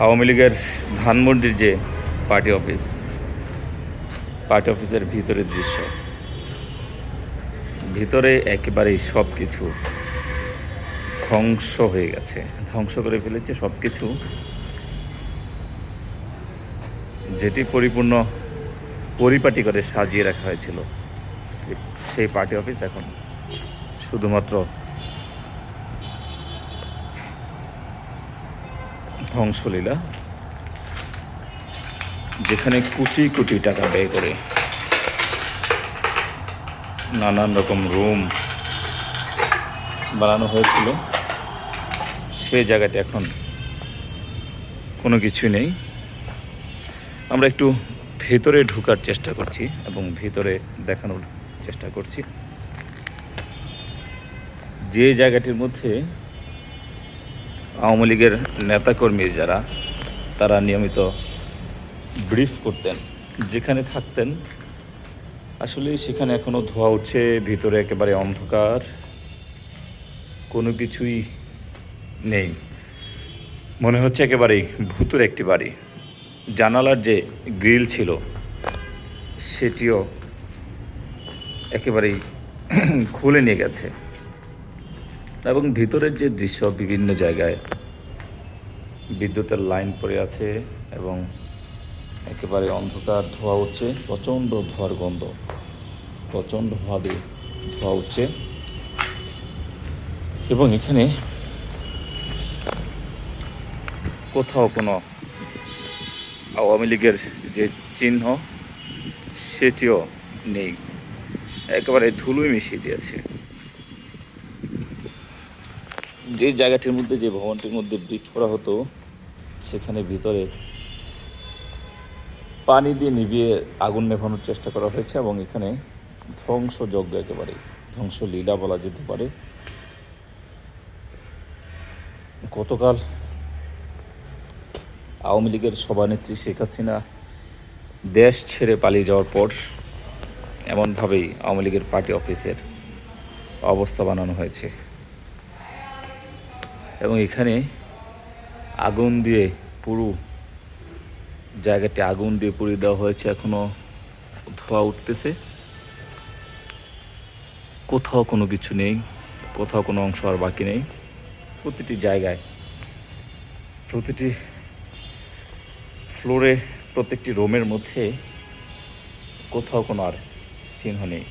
আওয়ামী লীগের ধানমন্ডির যে পার্টি অফিসের ভিতরের দৃশ্য, ভিতরে একেবারেই সব কিছু ধ্বংস হয়ে গেছে, ধ্বংস করে ফেলেছে সব কিছু। যেটি পরিপূর্ণ পরিপাটি করে সাজিয়ে রাখা হয়েছিল, সেই পার্টি অফিস এখন শুধুমাত্র ধ্বংসলীলা, যেখানে কোটি কোটি টাকা ব্যয় করে নানান রকম রুম বানানো হয়েছিল, সেই জায়গাতে এখন কোনো কিছু নেই। আমরা একটু ভেতরে ঢোকার চেষ্টা করছি এবং ভিতরে দেখানোর চেষ্টা করছি। যে জায়গাটির মধ্যে আওয়ামী লীগের নেতাকর্মী যারা, তারা নিয়মিত ব্রিফ করতেন, যেখানে থাকতেন, আসলে সেখানে এখনও ধোঁয়া উঠছে, ভিতরে একেবারে অন্ধকার, কোনো কিছুই নেই। মনে হচ্ছে একেবারেই ভূতুর একটি বাড়ি। জানালার যে গ্রিল ছিল সেটিও একেবারেই খুলে নিয়ে গেছে, এবং ভিতরের যে দৃশ্য, বিভিন্ন জায়গায় বিদ্যুতের লাইন পড়ে আছে এবং একেবারে অন্ধকার, ধোঁয়া উঠছে, প্রচণ্ড ধোঁয়ার গন্ধ, প্রচণ্ডভাবে ধোঁয়া উঠছে। এবং এখানে কোথাও কোনো আওয়ামী লীগের যে চিহ্ন সেটিও নেই, একেবারে ধুলোই মিশিয়ে দিয়েছে। যে জায়গাটির মধ্যে, যে ভবনটির মধ্যে ব্রিফ করা হতো, সেখানে ভিতরে পানি দিয়ে নিভিয়ে আগুন নেভানোর চেষ্টা করা হয়েছে এবং এখানে ধ্বংসযজ্ঞ, একেবারে ধ্বংসলীলা বলা যেতে পারে। গতকাল আওয়ামী লীগের সভানেত্রী শেখ হাসিনা দেশ ছেড়ে পালিয়ে যাওয়ার পর এমনভাবেই আওয়ামী লীগের পার্টি অফিসের অবস্থা বানানো হয়েছে, এবং এখানে আগুন দিয়ে পুরো জায়গাটি আগুন দিয়ে পুড়িয়ে দেওয়া হয়েছে। এখনও ধোঁয়া উঠতেছে, কোথাও কোনো কিছু নেই, কোথাও কোনো অংশ আর বাকি নেই। প্রতিটি জায়গায়, প্রতিটি ফ্লোরে, প্রত্যেকটি রুমের মধ্যে কোথাও কোনো আর চিহ্ন নেই।